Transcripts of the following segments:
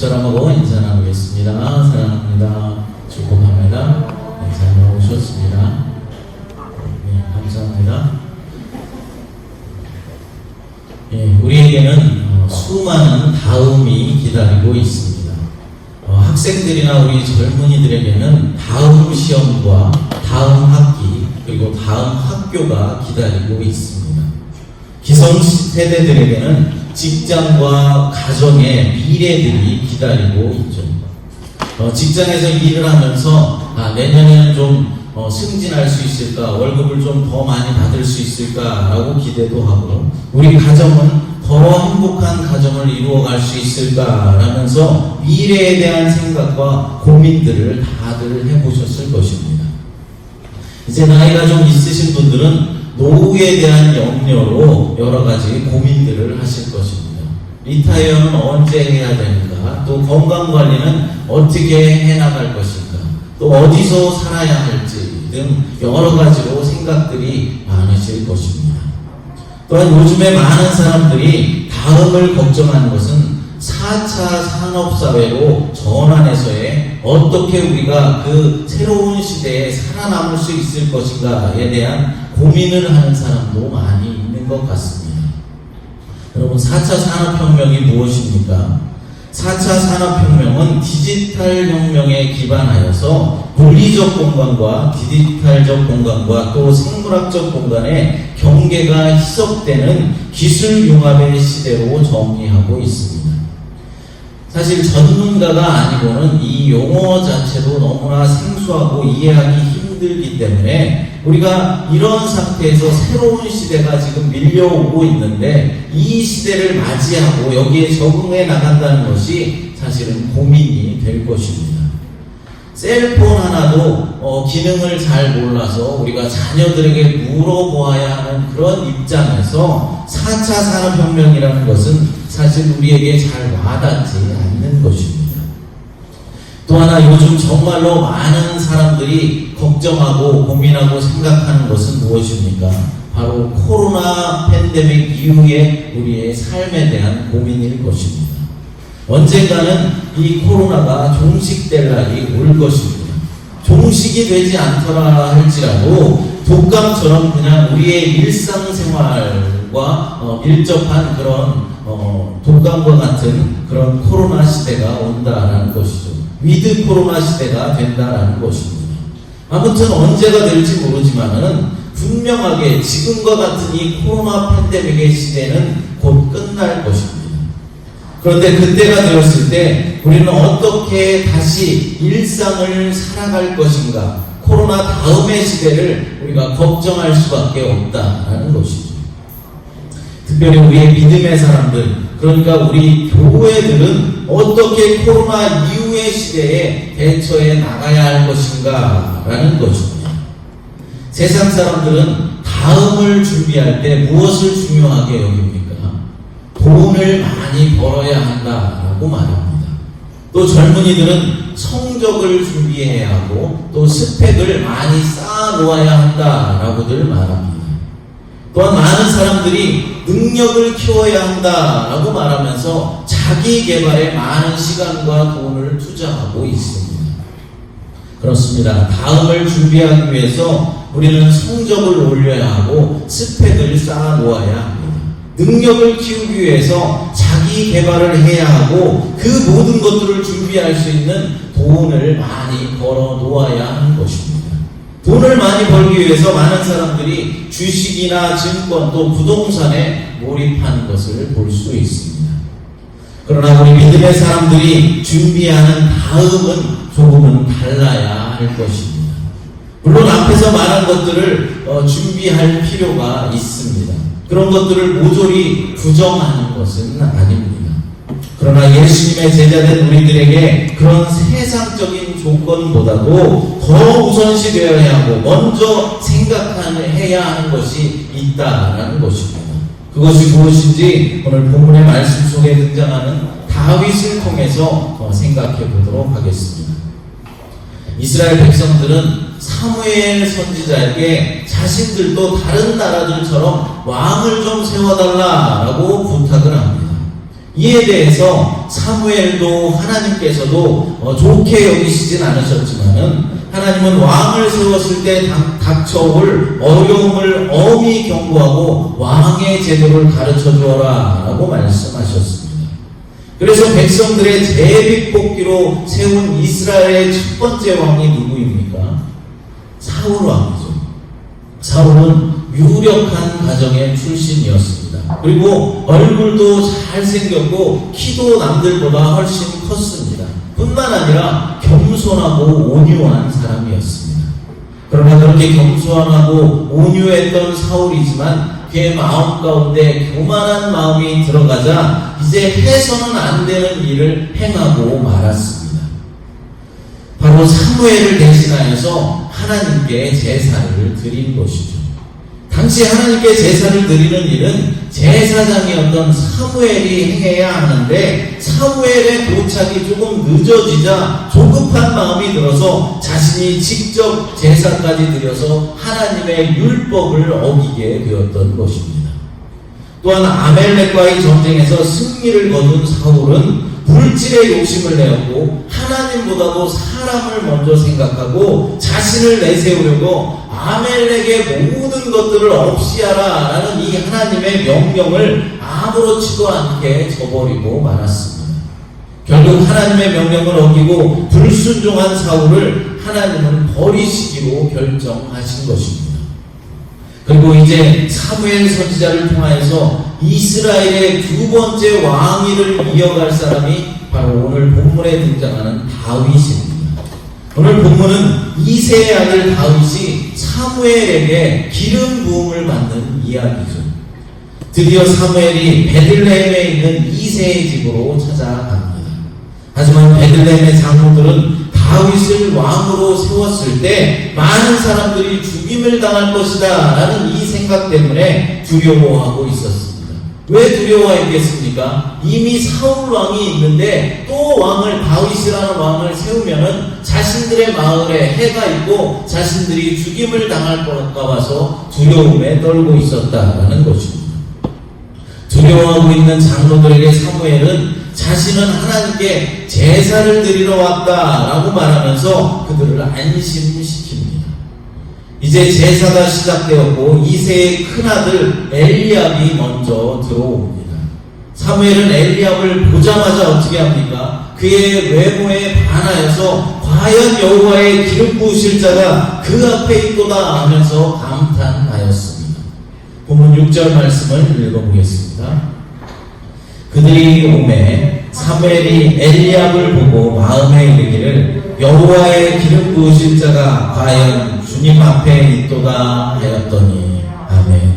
사랑하고 인사 나누겠습니다. 사랑합니다. 축복합니다. 잘 나오셨습니다. 네, 감사합니다. 우리에게는 수많은 다음이 기다리고 있습니다. 학생들이나 우리 젊은이들에게는 다음 시험과 다음 학기 그리고 다음 학교가 기다리고 있습니다. 기성세대들에게는 직장과 가정의 미래들이 기다리고 있죠. 직장에서 일을 하면서 내년에는 좀 승진할 수 있을까, 월급을 좀 더 많이 받을 수 있을까라고 기대도 하고, 우리 가정은 더 행복한 가정을 이루어갈 수 있을까라면서 미래에 대한 생각과 고민들을 다들 해보셨을 것입니다. 이제 나이가 좀 있으신 분들은 노후에 대한 염려로 여러 가지 고민들을 하실 것입니다. 리타이어는 언제 해야 되는가, 또 건강관리는 어떻게 해나갈 것인가, 또 어디서 살아야 할지 등 여러 가지로 생각들이 많으실 것입니다. 또한 요즘에 많은 사람들이 다음을 걱정하는 것은 4차 산업사회로 전환해서의 어떻게 우리가 그 새로운 시대에 살아남을 수 있을 것인가에 대한 고민을 하는 사람도 많이 있는 것 같습니다. 여러분, 4차 산업혁명이 무엇입니까? 4차 산업혁명은 디지털 혁명에 기반하여서 물리적 공간과 디지털적 공간과 또 생물학적 공간의 경계가 희석되는 기술 융합의 시대로 정의하고 있습니다. 사실 전문가가 아니고는 이 용어 자체도 너무나 생소하고 이해하기 힘들기 때문에 우리가 이런 상태에서 새로운 시대가 지금 밀려오고 있는데 이 시대를 맞이하고 여기에 적응해 나간다는 것이 사실은 고민이 될 것입니다. 셀폰 하나도 기능을 잘 몰라서 우리가 자녀들에게 물어보아야 하는 그런 입장에서 4차 산업혁명이라는 것은 사실 우리에게 잘 와닿지 않는 것입니다. 또 하나, 요즘 정말로 많은 사람들이 걱정하고 고민하고 생각하는 것은 무엇입니까? 바로 코로나 팬데믹 이후의 우리의 삶에 대한 고민일 것입니다. 언젠가는 이 코로나가 종식될 날이 올 것입니다. 종식이 되지 않더라 할지라도 독감처럼 그냥 우리의 일상생활과 밀접한 그런 독감과 같은 그런 코로나 시대가 온다라는 것이죠. 위드 코로나 시대가 된다라는 것입니다. 아무튼 언제가 될지 모르지만은 분명하게 지금과 같은 이 코로나 팬데믹의 시대는 곧 끝날 것입니다. 그런데 그때가 되었을 때 우리는 어떻게 다시 일상을 살아갈 것인가, 코로나 다음의 시대를 우리가 걱정할 수밖에 없다라는 것이죠. 특별히 우리의 믿음의 사람들, 그러니까 우리 교회들은 어떻게 코로나 이후의 시대에 대처해 나가야 할 것인가 라는 것입니다. 세상 사람들은 다음을 준비할 때 무엇을 중요하게 여깁니까? 돈을 많이 벌어야 한다라고 말합니다. 또 젊은이들은 성적을 준비해야 하고 또 스펙을 많이 쌓아 놓아야 한다라고들 말합니다. 또한 많은 사람들이 능력을 키워야 한다라고 말하면서 자기 개발에 많은 시간과 돈을 투자하고 있습니다. 그렇습니다. 다음을 준비하기 위해서 우리는 성적을 올려야 하고 스펙을 쌓아 놓아야 합니다. 능력을 키우기 위해서 자기 개발을 해야 하고 그 모든 것들을 준비할 수 있는 돈을 많이 벌어 놓아야 하는 것입니다. 돈을 많이 벌기 위해서 많은 사람들이 주식이나 증권 또 부동산에 몰입하는 것을 볼 수 있습니다. 그러나 우리 믿음의 사람들이 준비하는 다음은 조금은 달라야 할 것입니다. 물론 앞에서 말한 것들을 준비할 필요가 있습니다. 그런 것들을 모조리 부정하는 것은 아닙니다. 그러나 예수님의 제자된 우리들에게 그런 세상적인 조건보다도 더 우선시 되어야 하고 먼저 생각해야 하는 것이 있다라는 것입니다. 그것이 무엇인지 오늘 본문의 말씀 속에 등장하는 다윗을 통해서 생각해 보도록 하겠습니다. 이스라엘 백성들은 사무엘 선지자에게 자신들도 다른 나라들처럼 왕을 좀 세워달라고 부탁을 합니다. 이에 대해서 사무엘도 하나님께서도 좋게 여기시진 않으셨지만은 하나님은 왕을 세웠을 때 닥쳐올 어려움을 엄히 경고하고 왕의 제도를 가르쳐 주어라 라고 말씀하셨습니다. 그래서 백성들의 제비뽑기로 세운 이스라엘의 첫 번째 왕이 누구입니까? 사울 왕이죠. 사울은 유력한 가정의 출신이었습니다. 그리고 얼굴도 잘생겼고 키도 남들보다 훨씬 컸습니다. 뿐만 아니라 겸손하고 온유한 사람이었습니다. 그러나 그렇게 겸손하고 온유했던 사울이지만 그의 마음 가운데 교만한 마음이 들어가자 이제 해서는 안 되는 일을 행하고 말았습니다. 바로 사무엘을 대신하여서 하나님께 제사를 드린 것이죠. 당시 하나님께 제사를 드리는 일은 제사장이었던 사무엘이 행해야 하는데 사무엘의 도착이 조금 늦어지자 조급한 마음이 들어서 자신이 직접 제사까지 드려서 하나님의 율법을 어기게 되었던 것입니다. 또한 아멜렉과의 전쟁에서 승리를 거둔 사울은 물질의 욕심을 내었고 하나님보다도 사람을 먼저 생각하고 자신을 내세우려고 아멜렉의 모든 것들을 없이하라 라는 이 하나님의 명령을 아무렇지도 않게 저버리고 말았습니다. 결국 하나님의 명령을 어기고 불순종한 사울을 하나님은 버리시기로 결정하신 것입니다. 그리고 이제 사무엘 선지자를 통하여서 이스라엘의 두 번째 왕위를 이어갈 사람이 바로 오늘 본문에 등장하는 다윗입니다. 오늘 본문은 이새의 아들 다윗이 사무엘에게 기름 부음을 받는 이야기죠. 드디어 사무엘이 베들레헴에 있는 이새의 집으로 찾아갑니다. 하지만 베들레헴의 장로들은 다윗을 왕으로 세웠을 때 많은 사람들이 죽임을 당할 것이다 라는 이 생각 때문에 두려워하고 있었습니다. 왜 두려워했겠습니까? 이미 사울 왕이 있는데 또 왕을 다윗이라는 왕을 세우면은 자신들의 마을에 해가 있고 자신들이 죽임을 당할 것까 봐서 두려움에 떨고 있었다라는 것입니다. 두려워하고 있는 장로들에게 사무엘은 자신은 하나님께 제사를 드리러 왔다라고 말하면서 그들을 안심시킵니다. 이제 제사가 시작되었고 이새의 큰아들 엘리압이 먼저 들어옵니다. 사무엘은 엘리압을 보자마자 어떻게 합니까? 그의 외모에 반하여서 과연 여호와의 기름 부으실 자가 그 앞에 있도다 하면서 감탄하였습니다. 본문 6절 말씀을 읽어보겠습니다. 그들이 오매 사무엘이 엘리압을 보고 마음에 이르기를 여호와의 기름 부으실 자가 과연 주님 앞에 있도다 하였더니 아멘.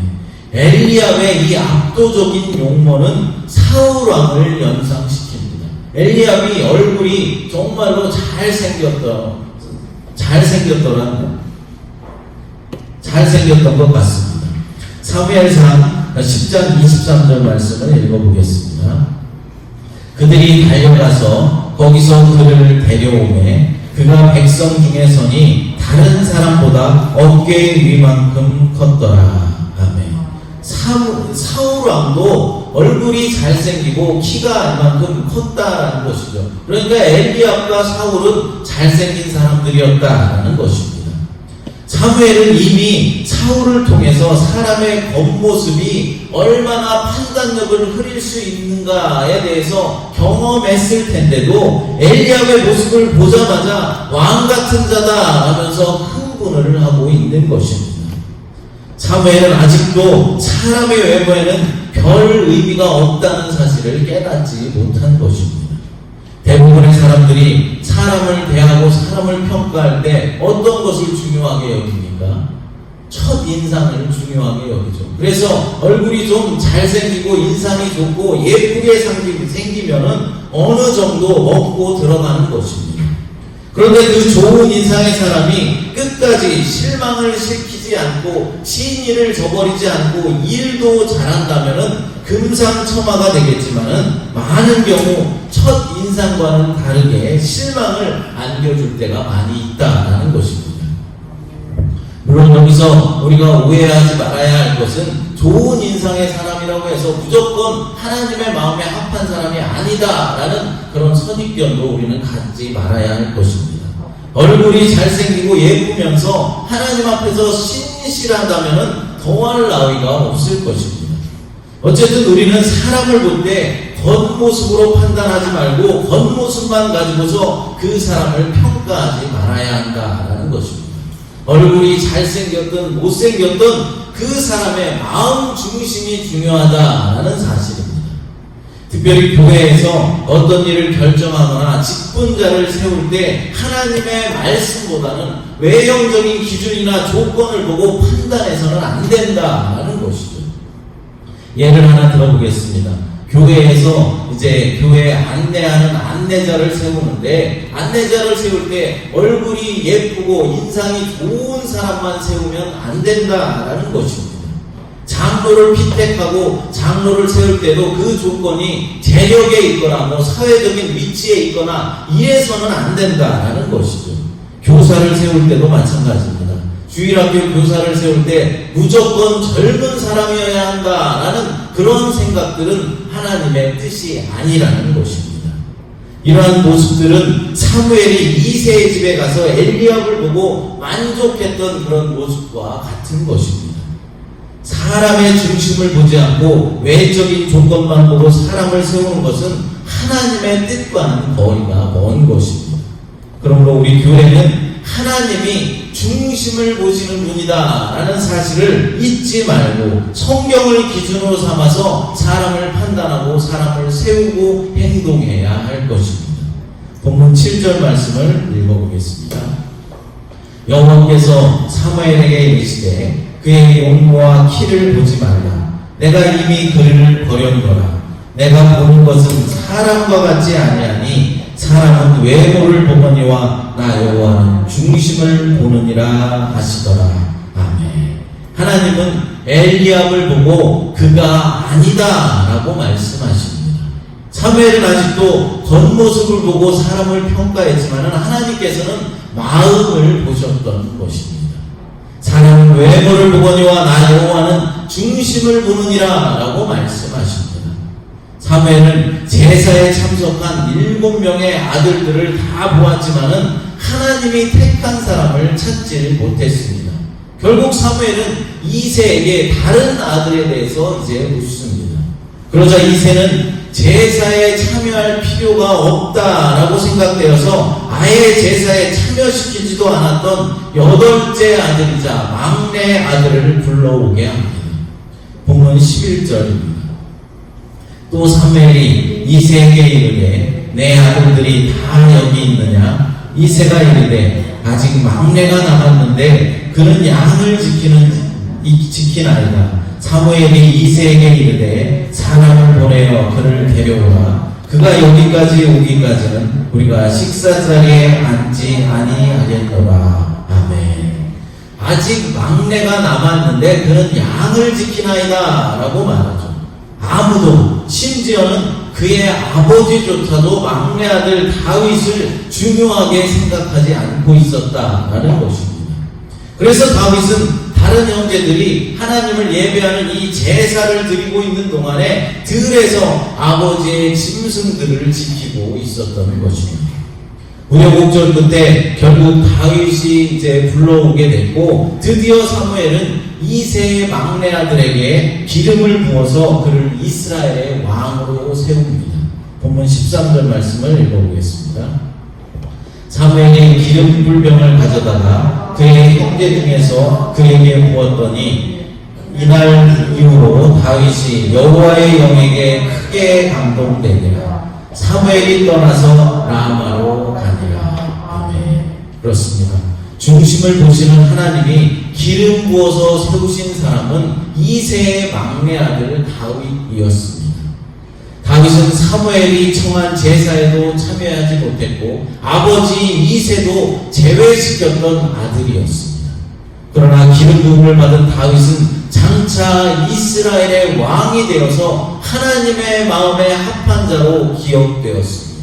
엘리압의 이 압도적인 용모는 사울 왕을 연상시킵니다. 엘리압이 얼굴이 정말로 잘생겼던 것 같습니다. 사무엘상 10장 23절 말씀을 읽어보겠습니다. 그들이 달려가서 거기서 그를 데려오매 그가 백성 중에 서니 다른 사람보다 어깨 위만큼 컸더라. 아멘. 사울 왕도 얼굴이 잘생기고 키가 이만큼 컸다라는 것이죠. 그러니까 엘리압과 사울은 잘생긴 사람들이었다라는 것입니다. 사무엘은 이미 사울을 통해서 사람의 겉모습이 얼마나 판단력을 흐릴 수 있는가에 대해서 경험했을 텐데도 엘리압의 모습을 보자마자 왕 같은 자다 하면서 흥분을 하고 있는 것입니다. 사무엘은 아직도 사람의 외모에는 별 의미가 없다는 사실을 깨닫지 못한 것입니다. 대부분의 사람들이 사람을 대하고 사람을 평가할 때 어떤 것을 중요하게 여깁니까? 첫 인상을 중요하게 여기죠. 그래서 얼굴이 좀 잘생기고 인상이 좋고 예쁘게 생기면은 어느 정도 먹고 들어가는 것입니다. 그런데 그 좋은 인상의 사람이 끝까지 실망을 시키지 않고 신의를 저버리지 않고 일도 잘한다면은 금상첨화가 되겠지만은 많은 경우 첫 인상과는 다르게 실망을 안겨줄 때가 많이 있다라는 것입니다. 물론 여기서 우리가 오해하지 말아야 할 것은 좋은 인상의 사람이라고 해서 무조건 하나님의 마음에 합한 사람이 아니다라는 그런 선입견도 우리는 갖지 말아야 할 것입니다. 얼굴이 잘생기고 예쁘면서 하나님 앞에서 신실하다면 더할 나위가 없을 것입니다. 어쨌든 우리는 사람을 볼 때 겉모습으로 판단하지 말고 겉모습만 가지고서 그 사람을 평가하지 말아야 한다라는 것입니다. 얼굴이 잘생겼든 못생겼든 그 사람의 마음 중심이 중요하다라는 사실입니다. 특별히 교회에서 어떤 일을 결정하거나 직분자를 세울 때 하나님의 말씀보다는 외형적인 기준이나 조건을 보고 판단해서는 안 된다라는 것이죠. 예를 하나 들어보겠습니다. 교회에서 이제 교회에 안내하는 안내자를 세우는데 안내자를 세울 때 얼굴이 예쁘고 인상이 좋은 사람만 세우면 안 된다라는 것입니다. 장로를 피택하고 장로를 세울 때도 그 조건이 재력에 있거나 뭐 사회적인 위치에 있거나 이래서는 안 된다라는 것이죠. 교사를 세울 때도 마찬가지입니다. 주일학교 교사를 세울 때 무조건 젊은 사람이어야 한다라는 그런 생각들은 하나님의 뜻이 아니라는 것입니다. 이러한 모습들은 사무엘이 이새의 집에 가서 엘리압을 보고 만족했던 그런 모습과 같은 것입니다. 사람의 중심을 보지 않고 외적인 조건만 보고 사람을 세우는 것은 하나님의 뜻과는 거리가 먼 것입니다. 그러므로 우리 교회는 하나님이 중심을 보시는 분이다 라는 사실을 잊지 말고 성경을 기준으로 삼아서 사람을 판단하고 사람을 세우고 행동해야 할 것입니다. 본문 7절 말씀을 읽어보겠습니다. 여호와께서 사무엘에게 이르시되 그의 용모와 키를 보지 말라. 내가 이미 그를 버렸노라. 내가 보는 것은 사람과 같지 아니하니 사람은 외모를 보거니와 나 여호와는 중심을 보느니라 하시더라. 아멘. 하나님은 엘리압을 보고 그가 아니다 라고 말씀하십니다. 사무엘은 아직도 겉모습을 보고 사람을 평가했지만 하나님께서는 마음을 보셨던 것입니다. 사람은 외모를 보거니와 나 여호와는 중심을 보느니라 라고 말씀하십니다. 사무엘은 제사에 참석한 7명의 아들들을 다 보았지만은 하나님이 택한 사람을 찾지를 못했습니다. 결국 사무엘은 이새에게 다른 아들에 대해서 이제 묻습니다. 그러자 이새는 제사에 참여할 필요가 없다라고 생각되어서 아예 제사에 참여시키지도 않았던 8째 아들이자 막내 아들을 불러오게 합니다. 본문 11절입니다. 또 사무엘이 이새에게 이르되 내 아들들이 다 여기 있느냐? 이새가 이르되 아직 막내가 남았는데 그는 양을 지키나이다. 사무엘이 이새에게 이르되 사람을 보내어 그를 데려오라. 그가 여기까지 오기까지는 우리가 식사자리에 앉지 아니하겠노라. 아멘. 아직 막내가 남았는데 그는 양을 지키나이다 라고 말하죠. 아무도 심지어는 그의 아버지조차도 막내 아들 다윗을 중요하게 생각하지 않고 있었다라는 것입니다. 그래서 다윗은 다른 형제들이 하나님을 예배하는 이 제사를 드리고 있는 동안에 들에서 아버지의 짐승들을 지키고 있었던 것입니다. 우여곡절 끝에 결국 다윗이 이제 불러오게 됐고 드디어 사무엘은 이새의 막내 아들에게 기름을 부어서 그를 이스라엘의 왕으로 세웁니다. 본문 13절 말씀을 읽어보겠습니다. 사무엘이 기름 불병을 가져다가 그의 형제 중에서 그에게 부었더니 이날 이후로 다윗이 여호와의 영에게 크게 감동되니라. 사무엘이 떠나서 라마로 가니라. 아멘. 그렇습니다. 중심을 보시는 하나님이 기름 부어서 세우신 사람은 이새의 막내 아들 다윗이었습니다. 다윗은 사무엘이 청한 제사에도 참여하지 못했고 아버지 이새도 제외시켰던 아들이었습니다. 그러나 기름 부음을 받은 다윗은 장차 이스라엘의 왕이 되어서 하나님의 마음에 합한 자로 기억되었습니다.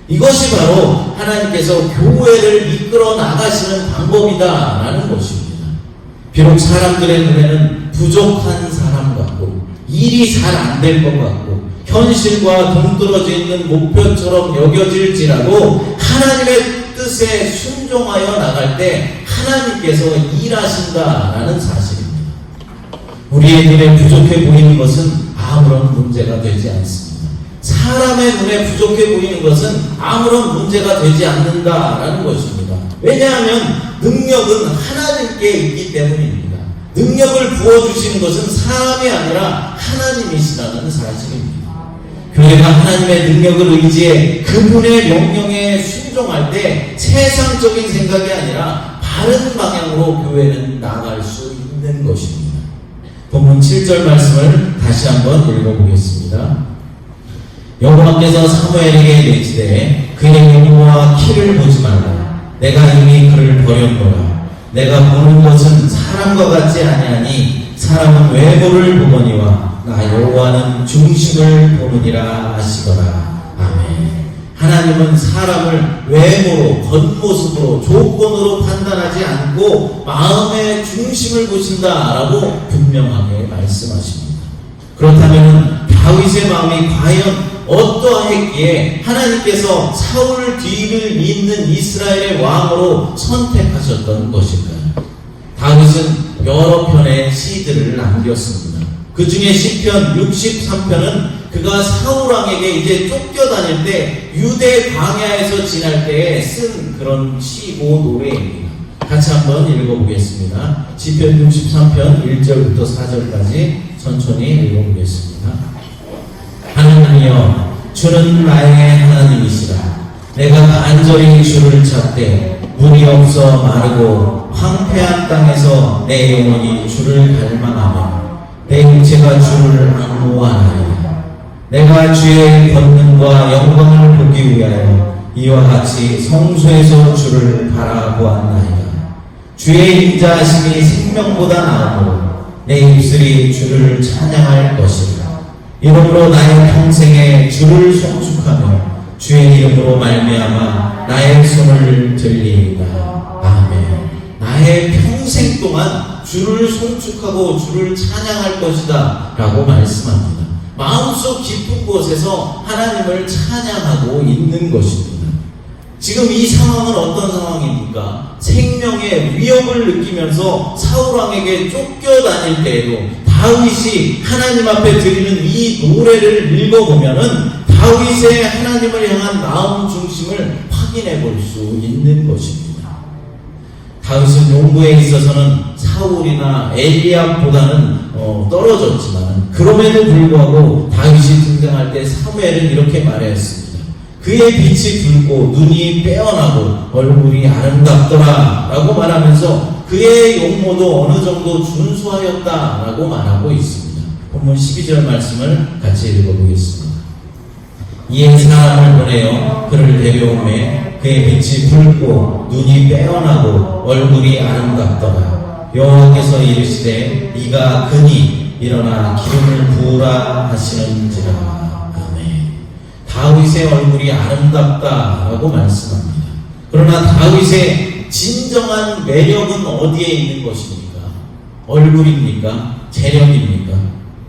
이것이 바로 하나님께서 교회를 이끌어 나가시는 방법이다라는 것입니다. 비록 사람들의 눈에는 부족한 사람 일이 잘 안 될 것 같고 현실과 동떨어져 있는 목표처럼 여겨질지라도 하나님의 뜻에 순종하여 나갈 때 하나님께서 일하신다라는 사실입니다. 우리의 눈에 부족해 보이는 것은 아무런 문제가 되지 않습니다. 사람의 눈에 부족해 보이는 것은 아무런 문제가 되지 않는다라는 것입니다. 왜냐하면 능력은 하나님께 있기 때문입니다. 능력을 부어주시는 것은 사람이 아니라 하나님이시라는 사실입니다. 교회가 하나님의 능력을 의지해 그분의 명령에 순종할 때 세상적인 생각이 아니라 바른 방향으로 교회는 나아갈 수 있는 것입니다. 본문 7절 말씀을 다시 한번 읽어보겠습니다. 여호와께서 사무엘에게 이르시되 그의 용모와 키를 보지 말라. 내가 이미 그를 버렸노라. 내가 보는 것은 사람과 같지 아니하니 사람은 외모를 보거니와 나 여호와는 중심을 보느니라 하시더라. 아멘. 하나님은 사람을 외모로, 겉모습으로, 조건으로 판단하지 않고 마음의 중심을 보신다라고 분명하게 말씀하십니다. 그렇다면 다윗의 마음이 과연 어떠했기에 하나님께서 사울 뒤를 잇는 이스라엘의 왕으로 선택하셨던 것일까요? 다윗은 여러 편의 시들을 남겼습니다. 그 중에 시편 63편은 그가 사울왕에게 이제 쫓겨다닐 때 유대 광야에서 지날 때에 쓴 그런 시고 노래입니다. 같이 한번 읽어보겠습니다. 시편 63편 1절부터 4절까지 천천히 읽어보겠습니다. 하나님이여 주는 나의 하나님이시라. 내가 간절히 주를 찾되 물이 없어 마르고 황폐한 땅에서 내 영혼이 주를 갈망하며 내 육체가 주를 악모하나이다. 내가 주의 권능과 영광을 보기 위하여 이와 같이 성소에서 주를 바라보았나이다. 주의 인자하심이 생명보다 나으므로 내 입술이 주를 찬양할 것이다. 이러므로 나의 평생에 주를 송축하며 주의 이름으로 말미암아 나의 손을 들리이다. 아멘. 나의 평생 동안 주를 송축하고 주를 찬양할 것이다 라고 말씀합니다. 마음속 깊은 곳에서 하나님을 찬양하고 있는 것입니다. 지금 이 상황은 어떤 상황입니까? 생명의 위협을 느끼면서 사울왕에게 쫓겨다닐 때에도 다윗이 하나님 앞에 드리는 이 노래를 읽어보면은 다윗의 하나님을 향한 마음 중심을 확인해 볼 수 있는 것입니다. 다윗은 용부에 있어서는 사울이나 엘리압보다는 떨어졌지만 그럼에도 불구하고 다윗이 등장할 때 사무엘은 이렇게 말했습니다. 그의 빛이 붉고 눈이 빼어나고 얼굴이 아름답더라 라고 말하면서 그의 용모도 어느 정도 준수하였다 라고 말하고 있습니다. 본문 12절 말씀을 같이 읽어보겠습니다. 이에 사람을 보내어 그를 데려오매 그의 빛이 붉고 눈이 빼어나고 얼굴이 아름답더라. 여호와께서 이르시되 네가 그니 일어나 기름을 부으라 하시는지라. 아멘. 다윗의 얼굴이 아름답다라고 말씀합니다. 그러나 다윗의 진정한 매력은 어디에 있는 것입니까? 얼굴입니까? 재력입니까?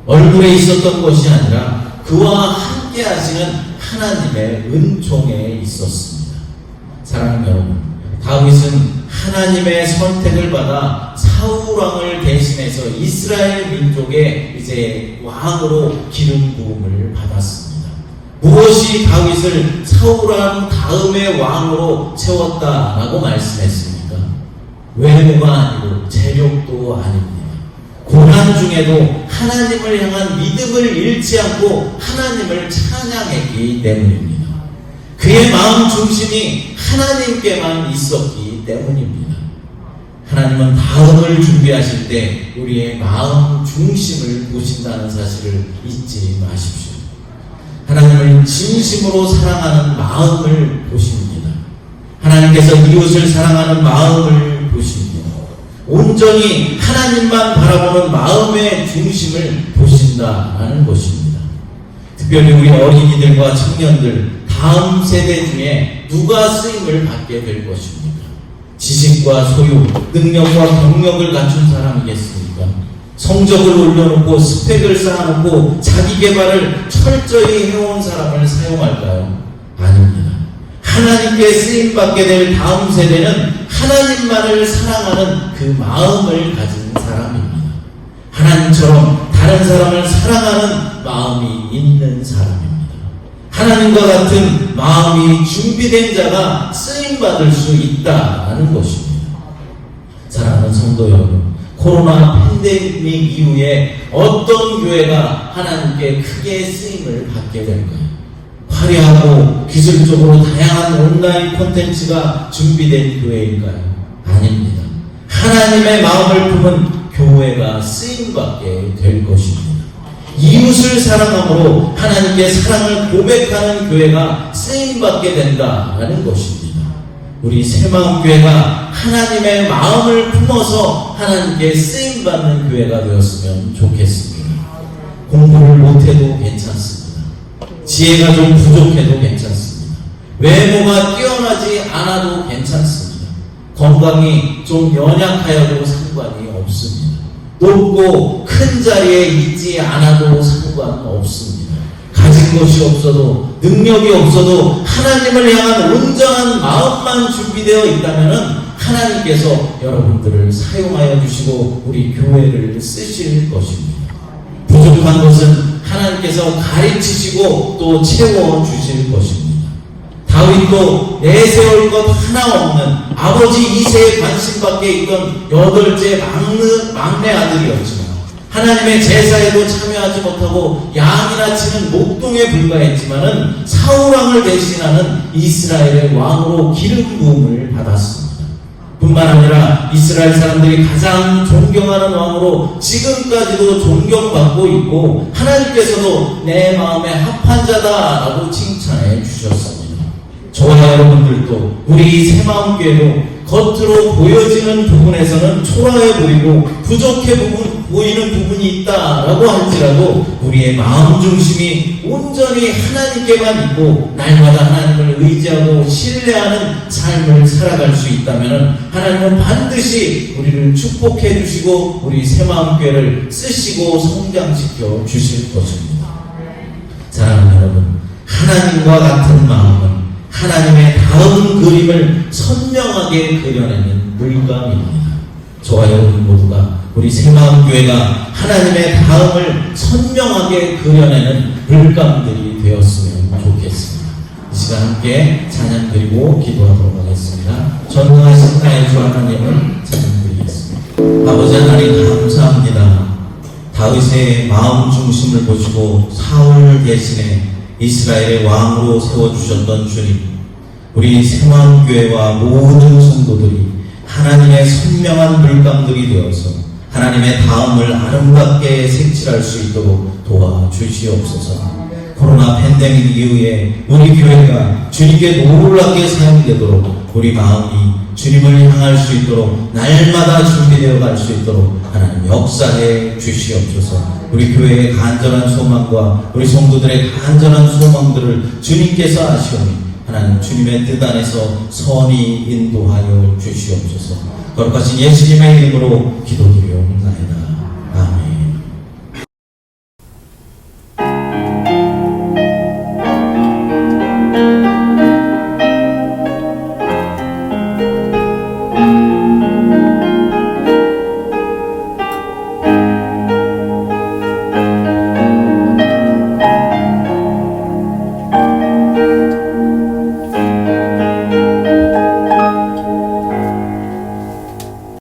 얼굴에 있었던 것이 아니라 그와 함께 하시는 하나님의 은총에 있었습니다. 사랑하는 여러분, 다윗은 하나님의 선택을 받아 사울왕을 대신해서 이스라엘 민족의 이제 왕으로 기름 부음을 받았습니다. 무엇이 다윗을 사울왕 다음의 왕으로 세웠다라고 말씀했습니까? 외모가 아니고 재력도 아닙니다. 고난 중에도 하나님을 향한 믿음을 잃지 않고 하나님을 찬양했기 때문입니다. 그의 마음 중심이 하나님께만 있었기 때문입니다. 하나님은 다음을 준비하실 때 우리의 마음 중심을 보신다는 사실을 잊지 마십시오. 하나님을 진심으로 사랑하는 마음을 보십니다. 하나님께서 이웃을 사랑하는 마음을 보십니다. 온전히 하나님만 바라보는 마음의 중심을 보신다라는 것입니다. 특별히 우리 어린이들과 청년들, 다음 세대 중에 누가 쓰임을 받게 될 것입니까? 지식과 소유, 능력과 경력을 갖춘 사람이겠습니까? 성적을 올려놓고 스펙을 쌓아놓고 자기 개발을 철저히 해온 사람을 사용할까요? 아닙니다. 하나님께 쓰임받게 될 다음 세대는 하나님만을 사랑하는 그 마음을 가진 사람입니다. 하나님처럼 다른 사람을 사랑하는 마음이 있는 사람입니다. 하나님과 같은 마음이 준비된 자가 쓰임받을 수 있다는 것입니다. 사랑하는 성도 여러분, 코로나 팬데믹 이후에 어떤 교회가 하나님께 크게 쓰임을 받게 될까요? 화려하고 기술적으로 다양한 온라인 콘텐츠가 준비된 교회일까요? 아닙니다. 하나님의 마음을 품은 교회가 쓰임받게 될 것입니다. 이웃을 사랑함으로 하나님께 사랑을 고백하는 교회가 쓰임받게 된다는 것입니다. 우리 새마음교회가 하나님의 마음을 품어서 하나님께 쓰임받는 교회가 되었으면 좋겠습니다. 공부를 못해도 괜찮습니다. 지혜가 좀 부족해도 괜찮습니다. 외모가 뛰어나지 않아도 괜찮습니다. 건강이 좀 연약하여도 상관이 없습니다. 높고 큰 자리에 있지 않아도 상관없습니다. 가진 것이 없어도 능력이 없어도 하나님을 향한 온전한 마음만 준비되어 있다면 하나님께서 여러분들을 사용하여 주시고 우리 교회를 쓰실 것입니다. 부족한 것은 하나님께서 가르치시고 또 채워주실 것입니다. 다윗도 내세울 것 하나 없는 아버지 이새의 관심밖에 있던 8째 막내 아들이었지만 하나님의 제사에도 참여하지 못하고 양이나 치는 목동에 불과했지만은 사울왕을 대신하는 이스라엘의 왕으로 기름 부음을 받았습니다. 뿐만 아니라 이스라엘 사람들이 가장 존경하는 왕으로 지금까지도 존경받고 있고 하나님께서도 내 마음에 합한 자다라고 칭찬해 주셨습니다. 저와 여러분들도 우리 새마음교회도 겉으로 보여지는 부분에서는 초라해 보이고 부족해 보이는 부분이 있다라고 할지라도 우리의 마음 중심이 온전히 하나님께만 있고 날마다 하나님을 의지하고 신뢰하는 삶을 살아갈 수 있다면 하나님은 반드시 우리를 축복해 주시고 우리 새마음교회를 쓰시고 성장시켜 주실 것입니다. 사랑하는 여러분, 하나님과 같은 마음은 하나님의 다음 그림을 선명하게 그려내는 물감입니다. 저와 여러분 모두가 우리 새마음교회가 하나님의 다음을 선명하게 그려내는 물감들이 되었으면 좋겠습니다. 이 시간 함께 찬양 드리고 기도하도록 하겠습니다. 전능하신 나의 주 하나님을 찬양 드리겠습니다. 아버지 하나님 감사합니다. 다윗의 마음 중심을 보시고 사울 대신에 이스라엘의 왕으로 세워주셨던 주님, 우리 새마음교회와 모든 성도들이 하나님의 선명한 물감들이 되어서 하나님의 다음을 아름답게 색칠할 수 있도록 도와주시옵소서. 코로나 팬데믹 이후에 우리 교회가 주님께 놀랍게 사용되도록 우리 마음이 주님을 향할 수 있도록 날마다 준비되어 갈 수 있도록 하나님 역사해 주시옵소서. 우리 교회의 간절한 소망과 우리 성도들의 간절한 소망들을 주님께서 아시오니 하나님 주님의 뜻 안에서 선히 인도하여 주시옵소서. 거룩하신 예수님의 이름으로 기도드리옵나이다.